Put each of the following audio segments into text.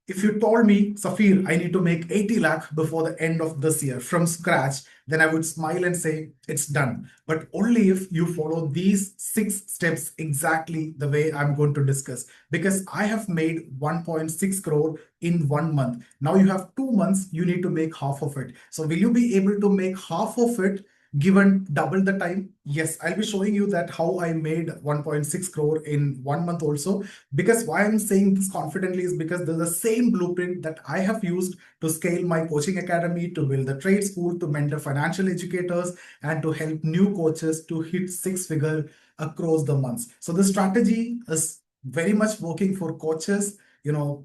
if you told me, Safir, I need to make 80 lakh before the end of this year from scratch, then I would smile and say, it's done. But only if you follow these 6 steps exactly the way I'm going to discuss. Because I have made 1.6 crore in 1 month. Now you have 2 months, you need to make half of it. So will you be able to make half of it given double the time? Yes, I'll be showing you that how I made 1.6 crore in 1 month also. Because why I'm saying this confidently is because there's the same blueprint that I have used to scale my coaching academy, to build the trade school, to mentor financial educators, and to help new coaches to hit 6 figure across the months. So the strategy is very much working for coaches,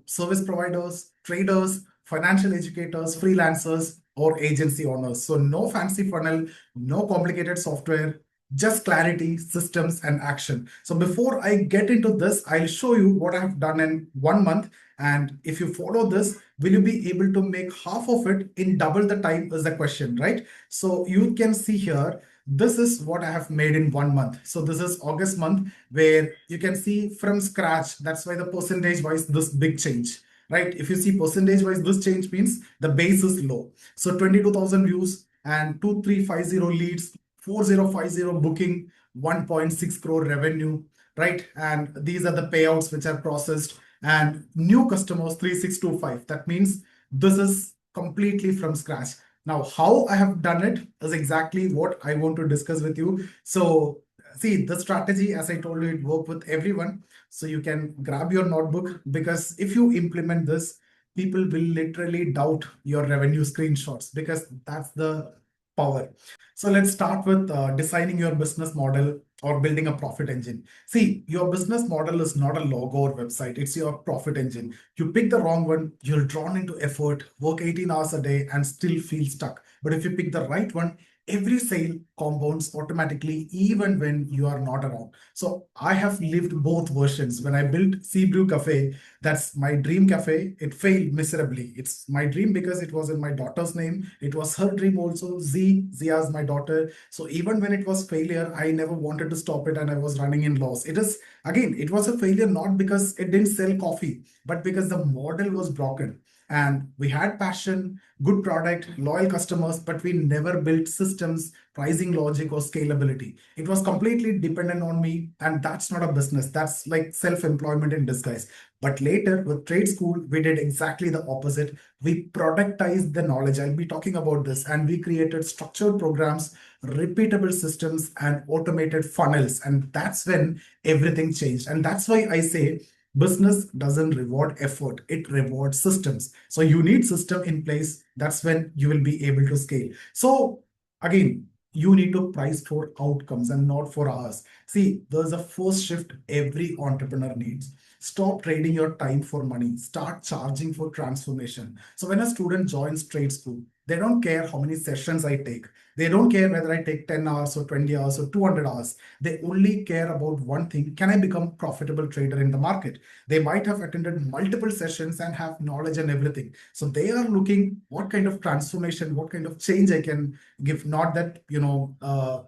service providers, traders, financial educators, freelancers, or agency owners. So no fancy funnel, no complicated software, just clarity, systems, and action. So before I get into this, I'll show you what I have done in 1 month. And if you follow this, will you be able to make half of it in double the time is the question, right? So you can see here, this is what I have made in 1 month. So this is August month, where you can see from scratch. That's why the percentage wise, this big change, right? If you see percentage wise, this change means the base is low. So 22,000 views and 2350 leads, 4050 booking, 1.6 crore revenue, right? And these are the payouts which are processed, and new customers 3625. That means this is completely from scratch. Now, how I have done it is exactly what I want to discuss with you. So, see, the strategy, as I told you, it work with everyone. So you can grab your notebook, because if you implement this, people will literally doubt your revenue screenshots, because that's the power. So let's start with designing your business model or building a profit engine. See, your business model is not a logo or website, it's your profit engine. You pick the wrong one, you're drawn into effort, work 18 hours a day, and still feel stuck. But if you pick the right one, every sale compounds automatically, even when you are not around. So I have lived both versions. When I built Sea Brew Cafe, that's my dream cafe. It failed miserably. It's my dream because it was in my daughter's name. It was her dream also. Zia is my daughter. So even when it was failure, I never wanted to stop it, and I was running in loss. It is, again, it was a failure not because it didn't sell coffee, but because the model was broken. And we had passion, good product, loyal customers, but we never built systems, pricing logic, or scalability. It was completely dependent on me, and that's not a business. That's like self-employment in disguise. But later with Trade School, we did exactly the opposite. We productized the knowledge. I'll be talking about this. And we created structured programs, repeatable systems, and automated funnels. And that's when everything changed. And that's why I say business doesn't reward effort, it rewards systems. So you need system in place. That's when you will be able to scale. So again, you need to price for outcomes and not for hours. See, there's a first shift every entrepreneur needs. Stop trading your time for money. Start charging for transformation. So when a student joins trade school, they don't care how many sessions I take. They don't care whether I take 10 hours or 20 hours or 200 hours. They only care about one thing. Can I become profitable trader in the market? They might have attended multiple sessions and have knowledge and everything. So they are looking what kind of transformation, what kind of change I can give, not that,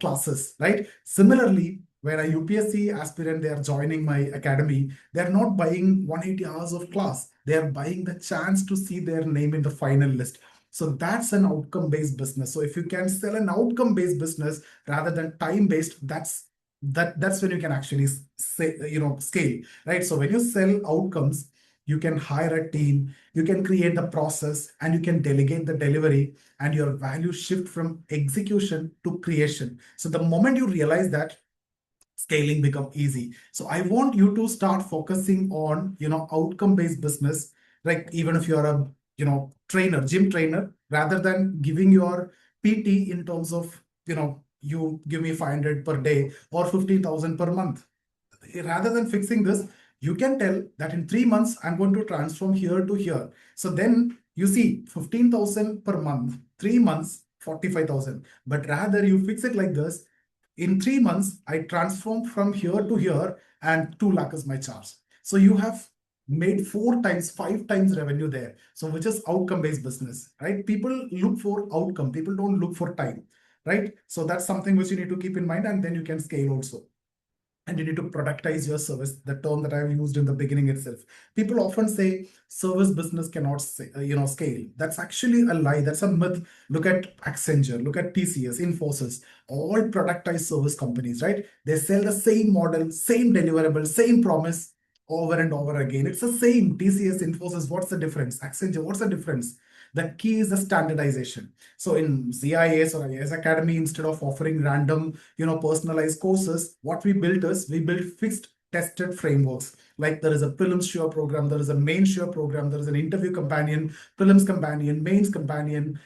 classes, right? Similarly, when a UPSC aspirant, they are joining my academy, they're not buying 180 hours of class. They are buying the chance to see their name in the final list. So that's an outcome-based business. So if you can sell an outcome-based business rather than time-based, that's when you can actually say, scale, right? So when you sell outcomes, you can hire a team, you can create the process, and you can delegate the delivery, and your value shift from execution to creation. So the moment you realize that, scaling become easy. So I want you to start focusing on, outcome based business. Like even if you're a, trainer, gym trainer, rather than giving your PT in terms of, you give me 500 per day or 15,000 per month. Rather than fixing this, you can tell that in 3 months I'm going to transform here to here. So then you see 15,000 per month, 3 months 45,000. But rather you fix it like this: in 3 months I transform from here to here, and 2 lakh is my charge. So you have made 4 times, 5 times revenue there. So which is outcome based business, right? People look for outcome, people don't look for time, right? So that's something which you need to keep in mind, and then you can scale also. and you need to productize your service, the term that I've used in the beginning itself. People often say service business cannot say, scale. That's actually a lie. That's a myth. Look at Accenture, look at TCS, Infosys, all productized service companies, right? They sell the same model, same deliverable, same promise over and over again. It's the same. TCS, Infosys, what's the difference? Accenture, what's the difference? The key is the standardization. So in CIS or IAS Academy, instead of offering random, personalized courses, what we built is we built fixed tested frameworks. Like there is a prelims sure program, there is a main sure program, there is an interview companion, prelims companion, mains companion,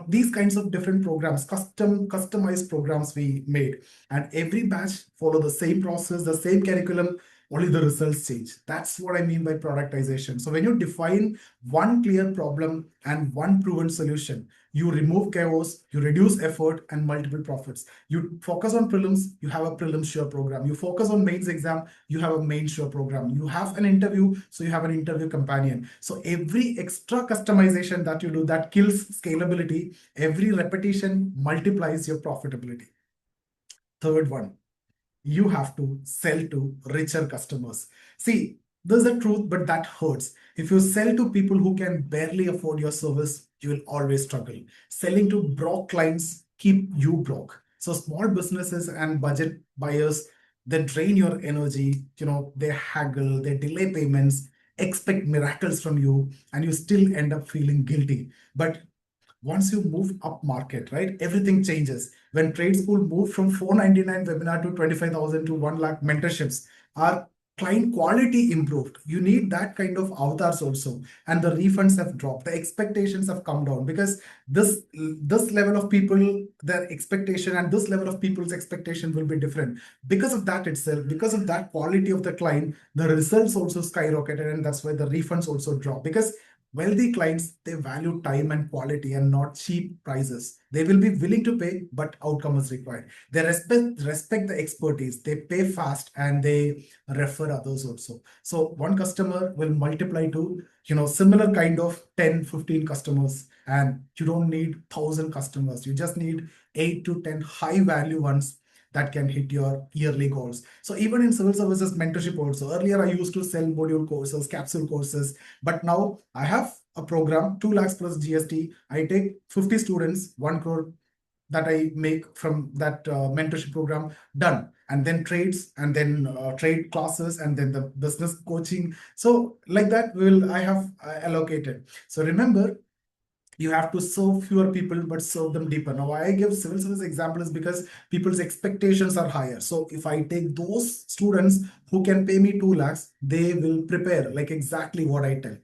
these kinds of different programs, customized programs we made. And every batch follow the same process, the same curriculum, only the results change. That's what I mean by productization. So when you define one clear problem and one proven solution, you remove chaos, you reduce effort and multiple profits. You focus on prelims, you have a prelims sure program. You focus on mains exam, you have a main sure program. You have an interview, so you have an interview companion. So every extra customization that you do, that kills scalability. Every repetition multiplies your profitability. Third one, you have to sell to richer customers. See, there's a truth, but that hurts. If you sell to people who can barely afford your service, you will always struggle. Selling to broke clients keep you broke. So small businesses and budget buyers, they drain your energy, they haggle, they delay payments, expect miracles from you, and you still end up feeling guilty. But once you move up market, right, everything changes. When Tradeskool moved from 499 webinar to 25,000 to 1 lakh mentorships, our client quality improved. You need that kind of avatars also. And the refunds have dropped. The expectations have come down because this level of people, their expectation and this level of people's expectation will be different. Because of that itself, because of that quality of the client, the results also skyrocketed. And that's why the refunds also drop. Because wealthy clients, they value time and quality and not cheap prices. They will be willing to pay, but outcome is required. They respect the expertise. They pay fast and they refer others also. So one customer will multiply to, similar kind of 10, 15 customers. And you don't need 1,000 customers. You just need 8 to 10 high value ones that can hit your yearly goals. So even in civil services mentorship also, earlier I used to sell module courses, capsule courses, but now I have a program, 2 lakhs plus GST. I take 50 students, 1 crore that I make from that mentorship program done. And then trades, and then trade classes, and then the business coaching. So like that, I have allocated. So remember, you have to serve fewer people but serve them deeper. Now why I give civil service example is because people's expectations are higher. So if I take those students who can pay me 2 lakhs, they will prepare like exactly what I tell,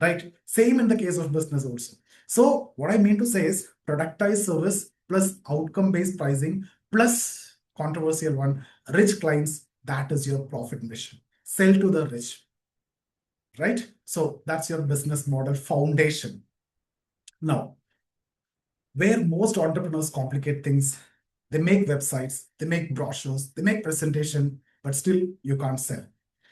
right? Same in the case of business also. So what I mean to say is productized service plus outcome based pricing plus controversial one, rich clients. That is your profit mission. Sell to the rich, right? So that's your business model foundation. Now, where most entrepreneurs complicate things, they make websites, they make brochures, they make presentation, but still you can't sell.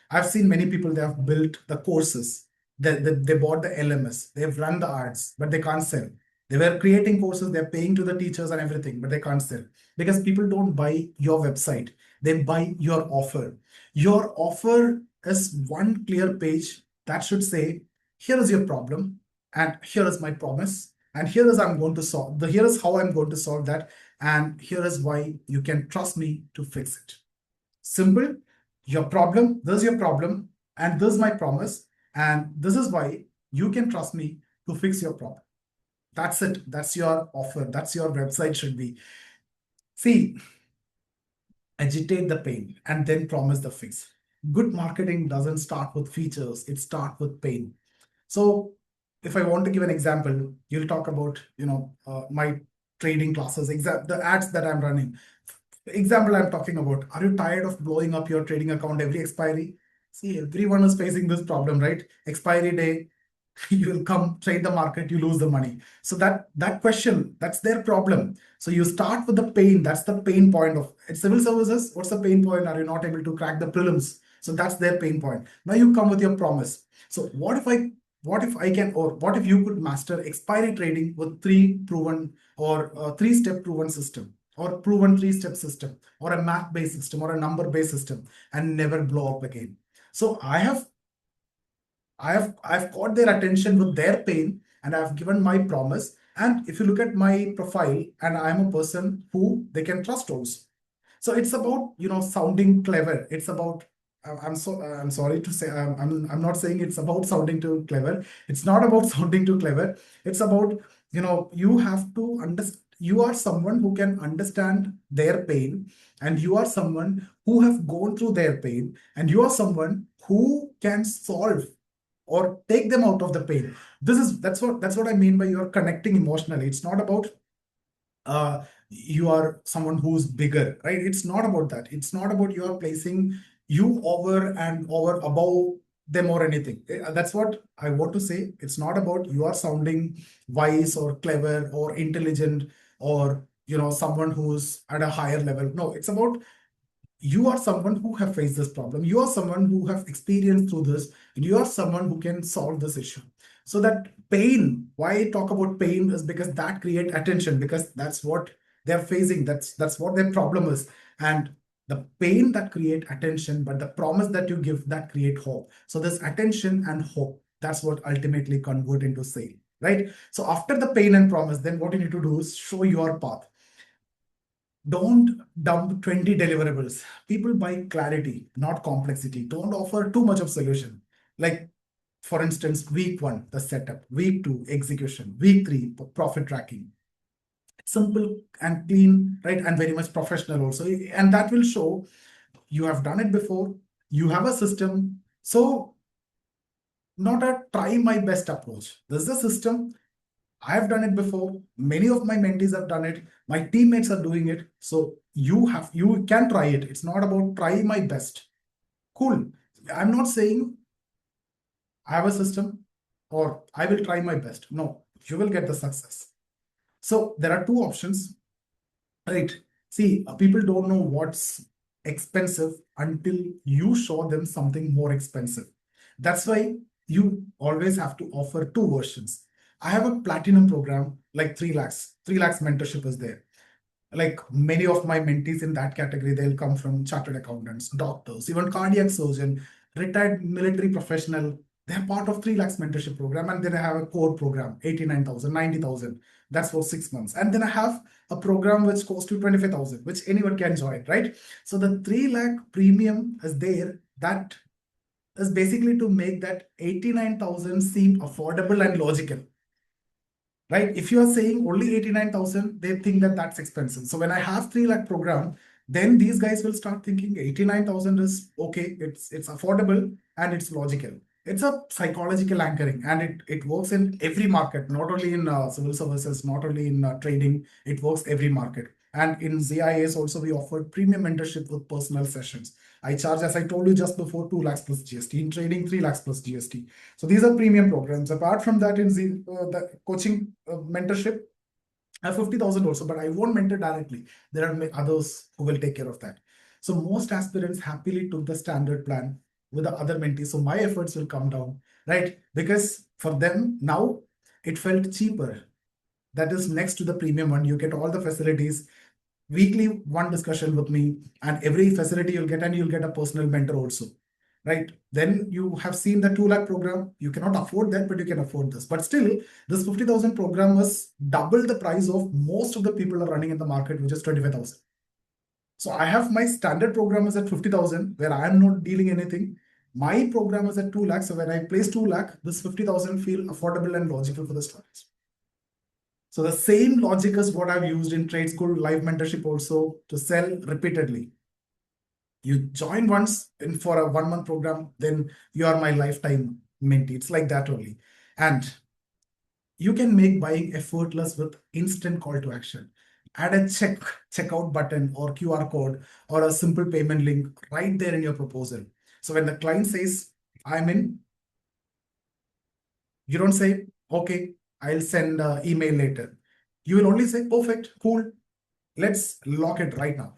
I've seen many people, they have built the courses, they bought the LMS, they've run the ads, but they can't sell. They were creating courses, they're paying to the teachers and everything, but they can't sell because people don't buy your website, they buy your offer. Your offer is one clear page that should say, here is your problem, and here is my promise, and here is I'm going to solve here is how I'm going to solve that, and here is why you can trust me to fix it. Simple. Your problem, this is your problem, and this is my promise, and this is why you can trust me to fix your problem. That's it. That's your offer. That's your website should be. See, agitate the pain and then promise the fix. Good marketing doesn't start with features, it starts with pain. So if I want to give an example, you'll talk about, my trading classes, the ads that I'm running. Example I'm talking about, are you tired of blowing up your trading account every expiry? See, everyone is facing this problem, right? Expiry day, you will come trade the market, you lose the money. So that question, that's their problem. So you start with the pain. That's the pain point of at civil services. What's the pain point? Are you not able to crack the prelims? So that's their pain point. Now you come with your promise. So what if I can, or what if you could master expiry trading with three proven or 3-step proven system? or proven three-step system or a math-based system or a number-based system and never blow up again. So I've caught their attention with their pain and I've given my promise. And if you look at my profile, and I'm a person who they can trust also. So it's about, sounding clever. It's about, I'm sorry to say, I'm not saying it's about sounding too clever. It's not about sounding too clever. It's about, you have to understand, you are someone who can understand their pain, and you are someone who have gone through their pain, and you are someone who can solve or take them out of the pain. That's what I mean by you're connecting emotionally. It's not about you are someone who's bigger, right? It's not about that. It's not about you are placing you over and over above them or anything. That's what I want to say. It's not about you are sounding wise or clever or intelligent or someone who's at a higher level. No, it's about you are someone who have faced this problem, you are someone who have experienced through this, and you are someone who can solve this issue. So that pain, why I talk about pain is because that create attention, because that's what they're facing, that's what their problem is. And the pain that create attention, but the promise that you give that create hope. So this attention and hope, that's what ultimately convert into sale, right? So after the pain and promise, then what you need to do is show your path. Don't dump 20 deliverables. People buy clarity, not complexity. Don't offer too much of solution. Like, for instance, week one, the setup, week two, execution, week three, profit tracking. Simple and clean, right? And very much professional also. And that will show you have done it before, you have a system. So, not a try my best approach. This is a system. I have done it before. Many of my mentees have done it. My teammates are doing it. So you can try it. It's not about try my best. Cool. I'm not saying I have a system or I will try my best. No, you will get the success. So there are two options, right? See, people don't know what's expensive until you show them something more expensive. That's why you always have to offer two versions. I have a platinum program like 3 lakhs. 3 lakhs mentorship is there. Like many of my mentees in that category, they'll come from chartered accountants, doctors, even cardiac surgeon, retired military professional. They're part of 3 lakhs mentorship program. And then I have a core program, 89,000, 90,000. That's for 6 months. And then I have a program which goes to 25,000, which anyone can join, right? So the 3 lakh premium is there. That is basically to make that 89,000 seem affordable and logical, right? If you are saying only 89,000, they think that that's expensive. So when I have 3 lakh program, then these guys will start thinking 89,000 is okay, it's affordable and it's logical. It's a psychological anchoring, and it works in every market, not only in civil services, not only in trading, it works every market. And in ZIAs also, we offer premium mentorship with personal sessions. I charge, as I told you just before, 2 lakhs plus GST. In trading, 3 lakhs plus GST. So these are premium programs. Apart from that, in the coaching mentorship, I have 50,000 also, but I won't mentor directly. There are others who will take care of that. So most aspirants happily took the standard plan with the other mentees. So my efforts will come down, right? Because for them now, it felt cheaper. That is next to the premium one. You get all the facilities, weekly one discussion with me, and every facility you'll get, and you'll get a personal mentor also, right? Then you have seen the 2 lakh program. You cannot afford that, but you can afford this. But still, this 50,000 program was double the price of most of the people are running in the market, which is 25,000. So I have my standard program is at 50,000, where I am not dealing anything. My program is at 2 lakhs. So when I place 2 lakh, this 50,000 feel affordable and logical for the students. So the same logic is what I've used in Tradeskool live mentorship also to sell repeatedly. You join once in for a 1 month program, then you are my lifetime mentee. It's like that only. And you can make buying effortless with instant call to action. Add a checkout button or QR code or a simple payment link right there in your proposal. So when the client says, I'm in, you don't say, okay, I'll send an email later. You will only say, perfect, cool, let's lock it right now.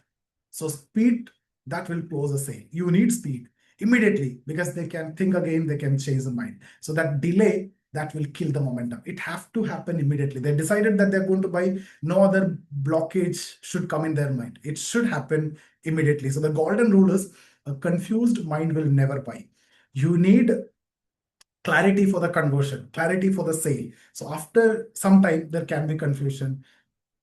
So speed, that will close a sale. You need speed immediately because they can think again, they can change the mind. So that delay that will kill the momentum. It have to happen immediately. They decided that they're going to buy, no other blockage should come in their mind. It should happen immediately. So the golden rule is a confused mind will never buy. You need clarity for the conversion, clarity for the sale. So after some time, there can be confusion.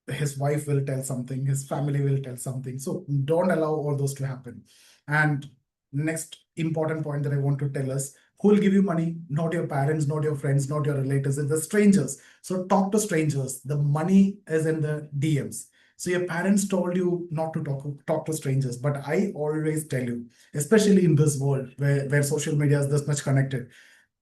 His wife will tell something, his family will tell something. So don't allow all those to happen. And next important point that I want to tell us, who will give you money? Not your parents, not your friends, not your relatives, it's the strangers. So talk to strangers. The money is in the DMs. So your parents told you not to talk to strangers, but I always tell you, especially in this world where social media is this much connected,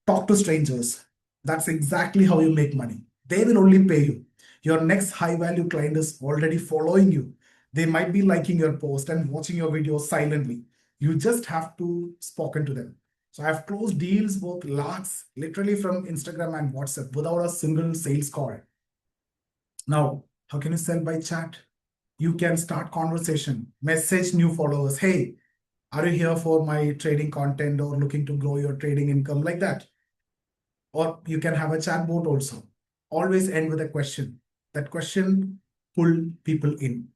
talk to strangers. That's exactly how you make money. They will only pay you. Your next high value client is already following you. They might be liking your post and watching your videos silently. You just have to spoken to them. So I've closed deals worth lakhs literally from Instagram and WhatsApp without a single sales call. Now, how can you sell by chat? You can start conversation, message new followers. Hey, are you here for my trading content or looking to grow your trading income like that? Or you can have a chatbot also. Always end with a question. That question pull people in.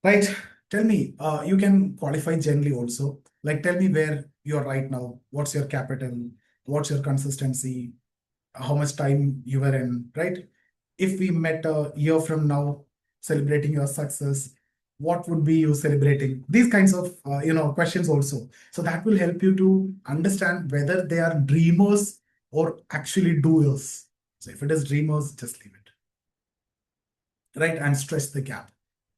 Right? Tell me, you can qualify generally also. Like tell me where you're right now. What's your capital? What's your consistency? How much time you were in, right? If we met a year from now celebrating your success, what would be you celebrating? These kinds of questions also. So that will help you to understand whether they are dreamers or actually doers. So if it is dreamers, just leave it, right? And stretch the gap.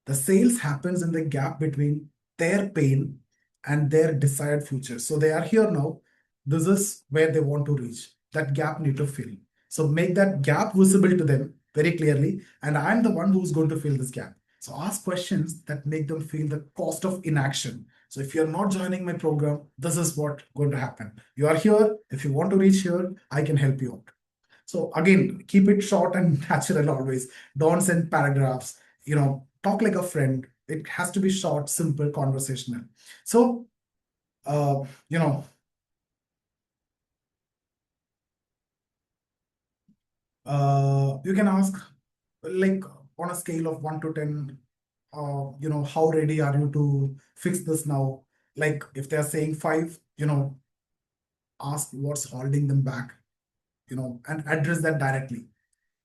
The sales happens in the gap between their pain and their desired future. So they are here now. This is where they want to reach. That gap need to fill. So make that gap visible to them very clearly. And I'm the one who's going to fill this gap. So ask questions that make them feel the cost of inaction. So if you're not joining my program, this is what going to happen. You are here. If you want to reach here, I can help you out. So again, keep it short and natural always. Don't send paragraphs. Talk like a friend. It has to be short, simple, conversational. So, uh, you know, you can ask like on a scale of 1 to 10, how ready are you to fix this now? Like if they're saying 5, ask what's holding them back, and address that directly.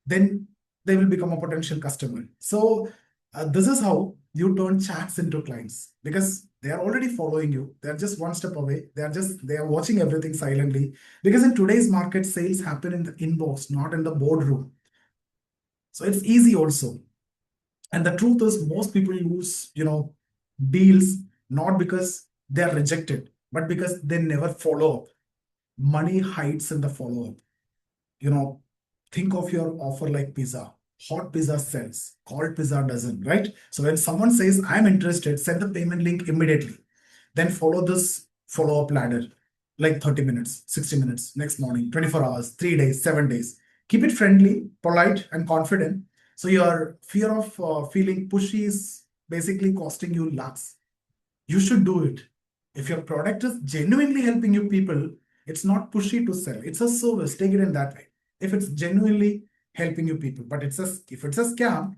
Then they will become a potential customer. So this is how you turn chats into clients because they are already following you. They are just one step away. They are watching everything silently because in today's market, sales happen in the inbox, not in the boardroom. So it's easy also. And the truth is most people lose, deals not because they are rejected, but because they never follow up. Money hides in the follow up. you know, think of your offer like pizza. Hot pizza sells, cold pizza doesn't, right? So when someone says, I'm interested, send the payment link immediately. Then follow this follow up ladder like 30 minutes, 60 minutes, next morning, 24 hours, 3 days, 7 days. Keep it friendly, polite, and confident. So your fear of feeling pushy is basically costing you lakhs. You should do it. If your product is genuinely helping you people, it's not pushy to sell. It's a service. Take it in that way. If it's genuinely helping you people, but if it's a scam,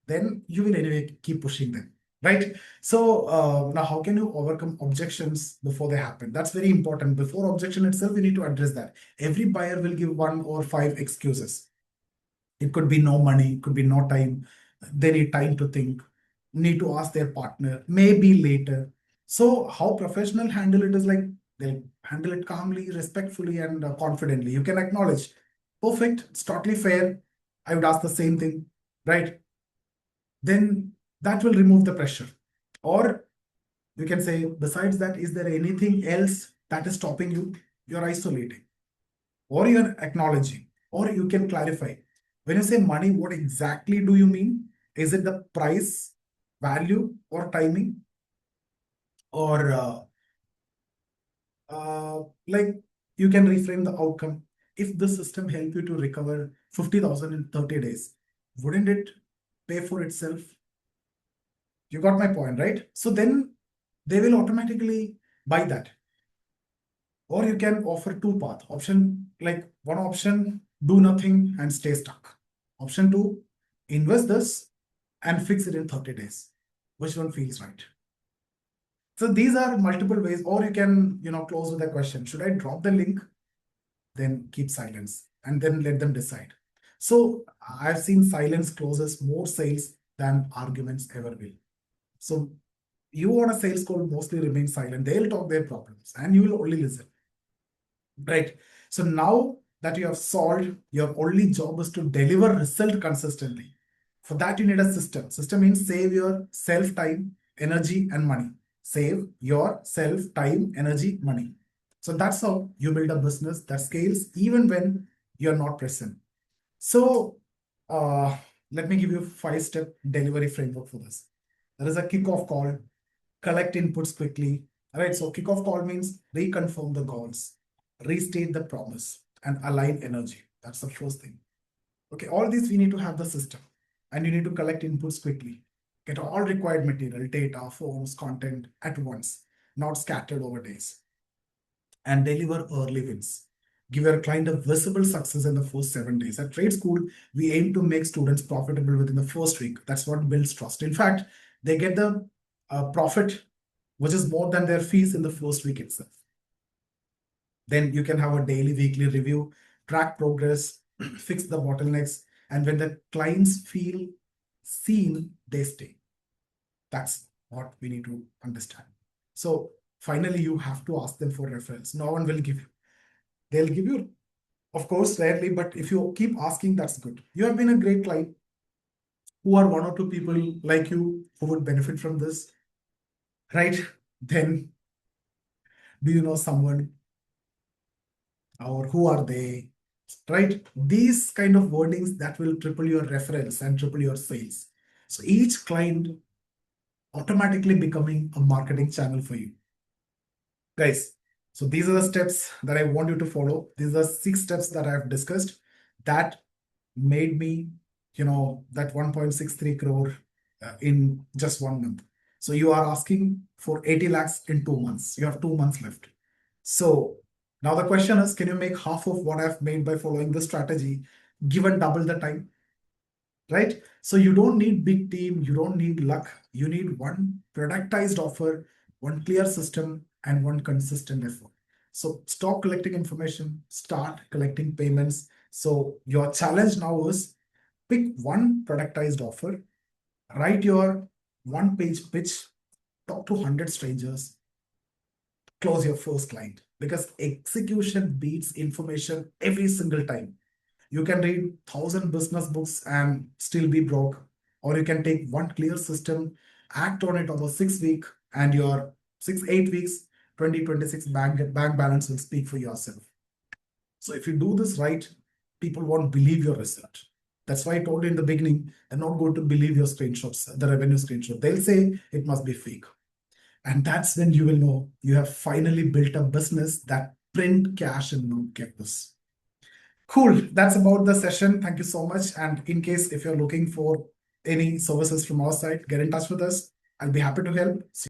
then you will anyway keep pushing them. Right. So now how can you overcome objections before they happen? That's very important. Before objection itself, we need to address that. Every buyer will give 1 or 5 excuses. It could be no money, it could be no time. They need time to think, need to ask their partner, maybe later. So, how professional handle it is like they'll handle it calmly, respectfully, and confidently. You can acknowledge, perfect, it's totally fair. I would ask the same thing, right? Then that will remove the pressure. Or you can say, besides that, is there anything else that is stopping you? You're isolating or you're acknowledging, or you can clarify. When you say money, what exactly do you mean? Is it the price, value, or timing? Or like you can reframe the outcome. If the system help you to recover 50,000 in 30 days, wouldn't it pay for itself? You got my point, right? So then they will automatically buy that. Or you can offer two paths. Option like one option, do nothing and stay stuck. Option two, invest this and fix it in 30 days. Which one feels right? So these are multiple ways, or you can, close with a question. Should I drop the link? Then keep silence and then let them decide. So I've seen silence closes more sales than arguments ever will. So you on a sales call mostly remain silent. They'll talk their problems and you will only listen. Right. So now that you have solved, your only job is to deliver result consistently. For that, you need a system. System means save your self time, energy, and money. Save your self time, energy, money. So that's how you build a business that scales even when you're not present. So uh, let me give you a 5-step delivery framework for this. There is a kickoff call, collect inputs quickly. All right, so kickoff call means reconfirm the goals, restate the promise, and align energy. That's the first thing. Okay, all these we need to have the system, and you need to collect inputs quickly. Get all required material, data, forms, content at once, not scattered over days, and deliver early wins. Give your client a visible success in the first 7 days. At Tradeskool, we aim to make students profitable within the first week. That's what builds trust. In fact, they get the profit, which is more than their fees in the first week itself. Then you can have a daily, weekly review, track progress, fix the bottlenecks, and when the clients feel seen, they stay. That's what we need to understand. So finally, you have to ask them for referrals. No one will give you. They'll give you, of course, rarely, but if you keep asking, that's good. You have been a great client. Who are one or two people like you who would benefit from this, right? Then, do you know someone or who are they, right? These kind of wordings that will triple your referrals and triple your sales. So each client automatically becoming a marketing channel for you. Guys, so these are the steps that I want you to follow. These are 6 steps that I've discussed that made me, that 1.63 crore in just 1 month. So you are asking for 80 lakhs in 2 months. You have 2 months left. So now the question is, can you make half of what I've made by following this strategy, given double the time? Right? So you don't need big team, you don't need luck. You need one productized offer, one clear system, and one consistent effort. So stop collecting information, start collecting payments. So your challenge now is pick one productized offer, write your one-page pitch, talk to 100 strangers, close your first client, because execution beats information every single time. You can read 1,000 business books and still be broke, or you can take one clear system, act on it over 6 weeks, and your 8 weeks, 2026 bank balance will speak for yourself. So if you do this right, people won't believe your result. That's why I told you in the beginning, they're not going to believe your screenshots, the revenue screenshot. They'll say it must be fake. And that's when you will know you have finally built a business that print cash and not canvas. Cool. That's about the session. Thank you so much. And in case if you're looking for any services from our side, get in touch with us. I'll be happy to help.